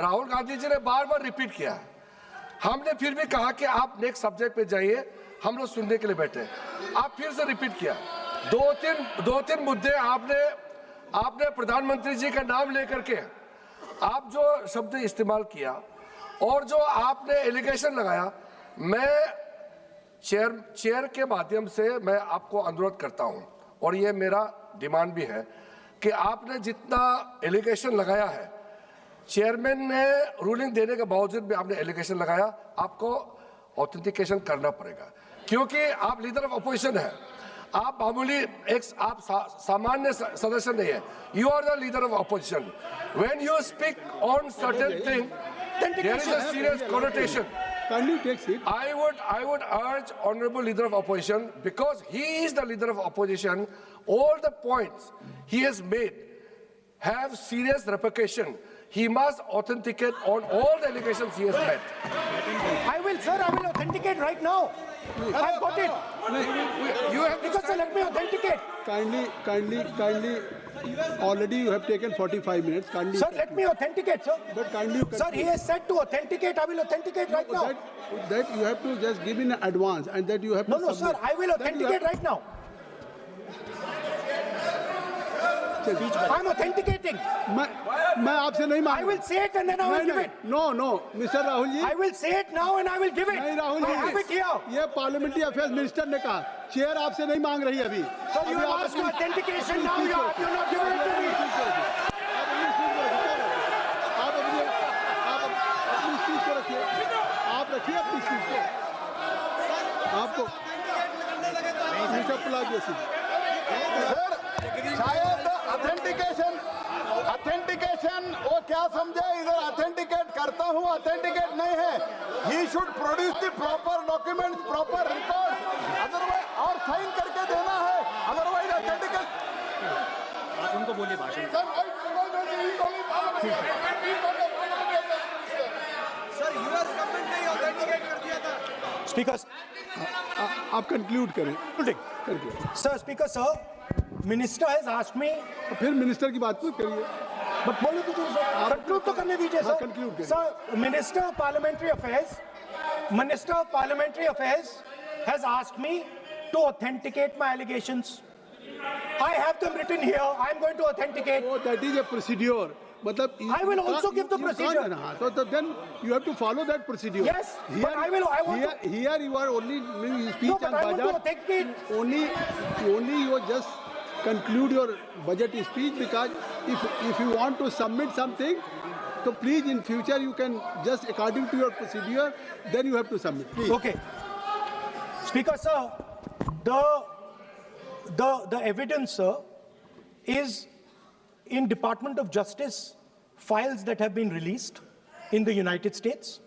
राहुल गांधी जी ने बार बार रिपीट किया है। हमने फिर भी कहा कि आप नेक्स्ट सब्जेक्ट पे जाइए, हम लोग सुनने के लिए बैठे। आप फिर से रिपीट किया। दो तीन मुद्दे आपने प्रधानमंत्री जी का नाम लेकर के आप जो शब्द इस्तेमाल किया और जो आपने एलिगेशन लगाया, मैं चेयर के माध्यम से मैं आपको अनुरोध करता हूं और ये मेरा डिमांड भी है कि आपने जितना एलिगेशन लगाया है, चेयरमैन ने रूलिंग देने के बावजूद भी आपने एलिगेशन लगाया, आपको ऑथेंटिकेशन करना पड़ेगा, क्योंकि आप लीडर ऑफ अपोजिशन है। आप मामूली आप सामान्य सदस्य नहीं है। You are the leader of opposition. When you speak on certain thing, there is a serious connotation. Kindly take seat. I would urge honorable leader of opposition, because he is the leader of opposition, all the points he has made have serious repercussion. He must authenticate on all the allegations he has made. I will authenticate right now. I've got it. You have Because sir, let me authenticate. Kindly. Already you have taken 45 minutes. Kindly. Sir, let me authenticate, sir. But kindly. Sir, he has said to authenticate. I will authenticate right now. That you have to just give in advance, and that you have to. No, sir. I will authenticate right now. I'm authenticating. मैं आपसे नहीं मांग। I will say it and then I will give it. No, Mr. Rahul ji. I will say it now and I will give it. नहीं Rahul ji, I have it here. ये parliamentary affairs minister ने कहा, chair आपसे नहीं मांग रही अभी। Sir, you have asked for authentication now. You are not giving it to me. आप अपनी स्पीच को रखिए। आप रखिए अपनी स्पीच को। आपको मिस्टर प्लाजी सर, शायद ऑथेंटिकेशन वो क्या समझे, इधर ऑथेंटिकेट करता हूँ, ऑथेंटिकेट नहीं है। He should produce the proper document, proper record, otherwise और साइन करके देना है, अदरवाइज ऑथेंटिकेट। आप उनको बोलिए भाषण। सर, यूएस गवर्नमेंट ने ऑथेंटिकेट कर दिया था। Speakers. आप कंक्लूड करें। Sir, Speaker, sir, Minister has asked me. फिर मिनिस्टर की बात मत करिए। But बोलो तो सर, conclude तो करने दीजिए सर। conclude करिए। Sir, Minister of Parliamentary Affairs has asked me to authenticate my allegations. I have them written here. I am going to authenticate. Oh, that is a procedure. मतलब I will also give the procedure. So then you have to follow that procedure. Yes, but I want to. Here you are only speech No, but and I want to budget. authenticate. Only you just conclude your budget speech, because if you want to submit something, so please in future you can just according to your procedure, then you have to submit. Please. Okay. Speaker, sir, the evidence, sir, is in Department of Justice files that have been released in the United States.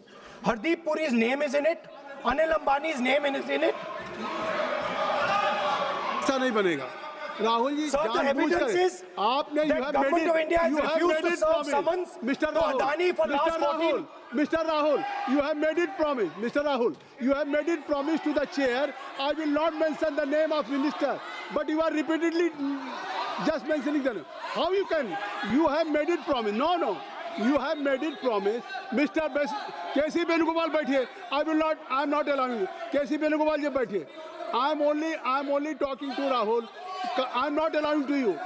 Hardeep Puri's name is in it. Anil Ambani's name is in it. ऐसा नहीं बनेगा Rahul ji. Sir, the evidence is आपने that government of India has refused to serve summons to Adani for last 14. Mr. Rahul, you have made it promise. Mr. Rahul, you have made it promise to the chair. I will not mention the name of minister, but you are repeatedly just mentioning the name. How you can? You have made it promise. No. You have made it promise. Mr. K.C. Venugopal बैठिए. I am not allowing you. K.C. Venugopal जी बैठिए. I am only talking to Rahul. I am not allowing to you.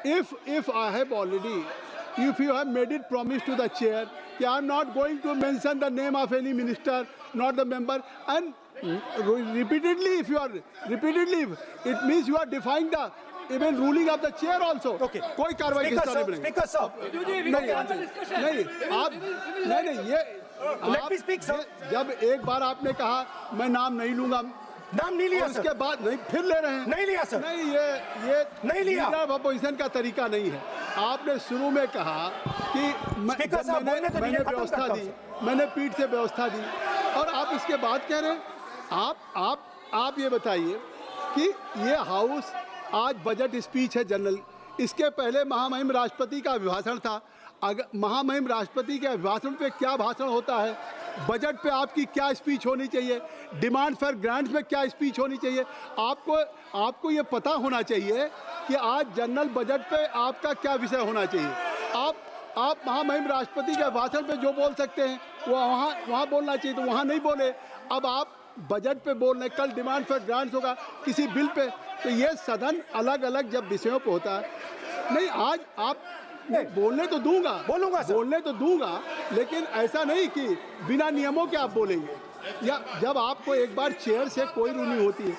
If I have already, if you have made it promise to the chair, I am not going to mention the name of any minister, not the member, and repeatedly, it means you are defying the even ruling of the chair also. Okay. कोई कार्रवाई की नहीं बनेगी। Speaker, sir. नहीं ये Let me speak, sir. जब एक बार आपने कहा मैं नाम नहीं लूंगा, नाम नहीं लिया, उसके सर. बाद नहीं फिर ले रहे हैं। नहीं लिया, सर. नहीं ये नहीं लिया। लीडर ऑफ अपोजिशन का तरीका नहीं है। आपने शुरू में कहा कि स्पीकर साहब, बोलने तो मैंने दीजिए, खत्म व्यवस्था करता दी, हूं। मैंने पीठ से व्यवस्था दी, और आप इसके बाद कह रहे हैं। आप ये बताइए कि ये हाउस आज बजट स्पीच है जनरल, इसके पहले महामहिम राष्ट्रपति का अभिभाषण था। अगर महामहिम राष्ट्रपति के अभिभाषण पे क्या भाषण होता है, बजट पे आपकी क्या स्पीच होनी चाहिए, डिमांड फॉर ग्रांट्स में क्या स्पीच होनी चाहिए, आपको ये पता होना चाहिए कि आज जनरल बजट पे आपका क्या विषय होना चाहिए। आप महामहिम राष्ट्रपति के भाषण पे जो बोल सकते हैं वो वहाँ बोलना चाहिए, तो वहाँ नहीं बोले। अब आप बजट पे बोल रहे, कल डिमांड फॉर ग्रांट्स होगा किसी बिल पे, तो ये सदन अलग अलग जब विषयों पे होता है, नहीं आज आप बोलने तो दूंगा, बोलूंगा सर। बोलने तो दूंगा, लेकिन ऐसा नहीं कि बिना नियमों के आप बोलेंगे। या जब आपको एक बार चेयर से कोई रूलिंग होती है,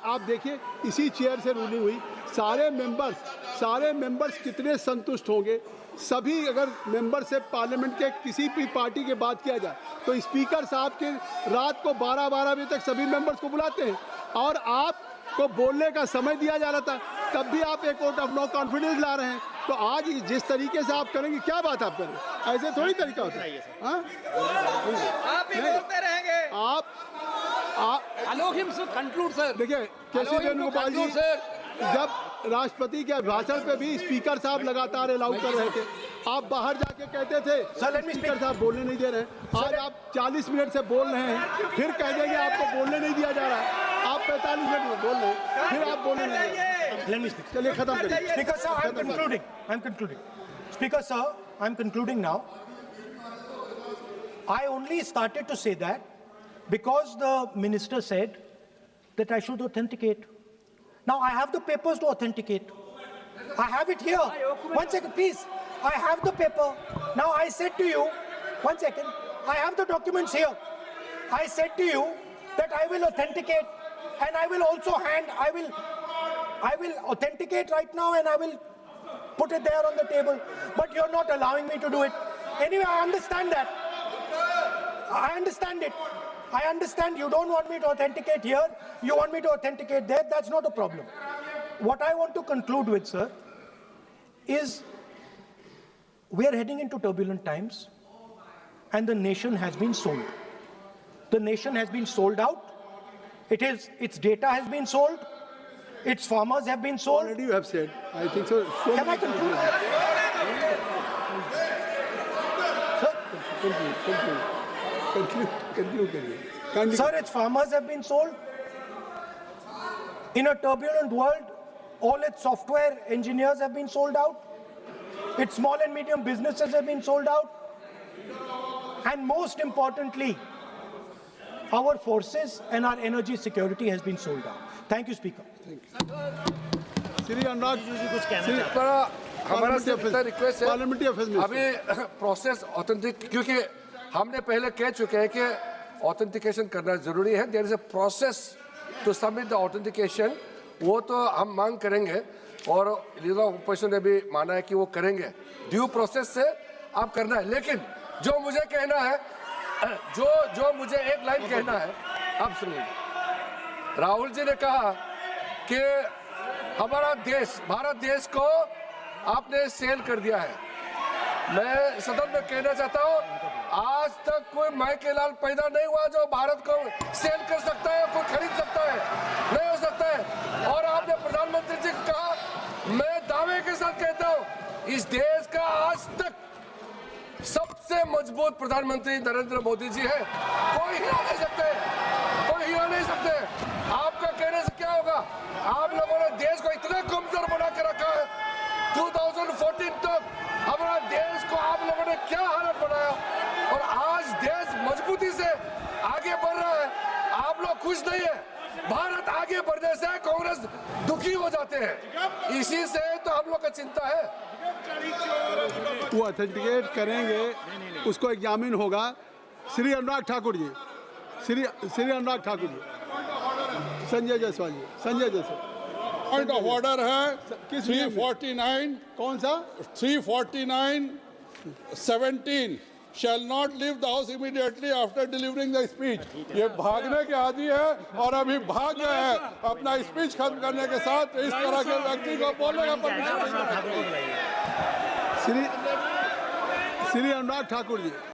आप देखिए इसी चेयर से रूलिंग हुई, सारे मेंबर्स कितने संतुष्ट होंगे। सभी अगर मेंबर से पार्लियामेंट के किसी भी पार्टी की बात किया जाए तो स्पीकर साहब के रात को 12-12 बजे तक सभी मेंबर्स को बुलाते हैं और आपको बोलने का समय दिया जा रहा था, तब भी आप एक वोट ऑफ नो कॉन्फिडेंस ला रहे हैं। तो आज जिस तरीके से आप करेंगे, क्या बात आप करें, ऐसे थोड़ी तरीका होता है। हाँ, आप भी बोलते रहेंगे। आप Allow him to conclude, sir. देखिए केसी Allow him to Venugopal ji, conclude, sir. जब राष्ट्रपति के भाषण पे भी स्पीकर साहब लगातार अलाउ कर रहे थे, आप बाहर जाके कहते थे स्पीकर साहब बोलने नहीं दे रहे हैं। आज आप 40 मिनट से बोल रहे हैं, फिर कह देंगे आपको बोलने नहीं दिया जा रहा है। आप 45 मिनट में बोल रहे हैं, फिर आप बोलने नहीं दे रहे हैं। Let me speak. चलिए खत्म करिए। Speaker sir, I'm concluding. Speaker sir, I'm concluding now. I only started to say that because the minister said that I should authenticate. Now I have the papers to authenticate. I have it here. 1 second, please. I have the paper. Now I said to you, 1 second, I have the documents here. I said to you that I will authenticate and I will also I will authenticate right now and I will put it there on the table. But you're not allowing me to do it. Anyway, I understand that. I understand it. I understand you don't want me to authenticate here. You want me to authenticate there. That's not a problem. What I want to conclude with, sir, is we are heading into turbulent times and the nation has been sold. The nation has been sold out. Its data has been sold. Its farmers have been sold. Already you have said, I think so. Can I conclude? Sir, Conclude करिए। Kindly- Sir, its farmers have been sold. In a turbulent world, all its software engineers have been sold out. Its small and medium businesses have been sold out. And most importantly, our forces and our energy security has been sold out. Thank you, Speaker. Shri Anurag कुछ कहना श्री- चाहते हमारा Parliamentary सिर्फ इतना affairs- request है, Parliamentary affairs minister। अभी process authentic, क्योंकि हमने पहले कह चुके हैं कि ऑथेंटिकेशन करना जरूरी है। There is a process to submit the authentication, वो तो हम मांग करेंगे और लीडर ऑफ ओपोजिशन ने भी माना है कि वो करेंगे। ड्यू प्रोसेस से आप करना है, लेकिन जो मुझे कहना है, जो मुझे एक लाइन कहना है, आप सुनिए। राहुल जी ने कहा कि हमारा देश, भारत देश को आपने सेल कर दिया है। मैं सदन में कहना चाहता हूं, आज तक कोई माइकेलाल पैदा नहीं हुआ जो भारत को सेल कर सकता है, कोई खरीद सकता है, नहीं हो सकता है। और आपने प्रधानमंत्री जी को कहा, मैं दावे के साथ कहता हूं, इस देश का आज तक सबसे मजबूत प्रधानमंत्री नरेंद्र मोदी जी है। कोई हिला नहीं सकते, कोई हिला नहीं सकते। आपका कहने से क्या होगा? आप लोगों ने देश को इतना कमजोर बना के रखा है। 2014 तक हमारा देश को आप लोगों ने क्या हालत बनाया, और आज देश मजबूती से आगे बढ़ रहा है। आप लोग खुश नहीं है। भारत आगे बढ़ने से कांग्रेस दुखी हो जाते हैं, इसी से तो हम लोग का चिंता है। वो ऑथेंटिकेट करेंगे, उसको एग्जामिन होगा। Shri Anurag Thakur ji, Shri Anurag Thakur ji, Sanjay Jaiswal ji, Sanjay Jaiswal. Point of order है किस 349 कौन सा? 349(17) shall not leave the house immediately after delivering the speech। ये भागने के आदि है और अभी भाग गए हैं अपना स्पीच खत्म करने के साथ। इस तरह के व्यक्ति को बोलने का परमिशन नहीं है। श्री अनुराग ठाकुर जी।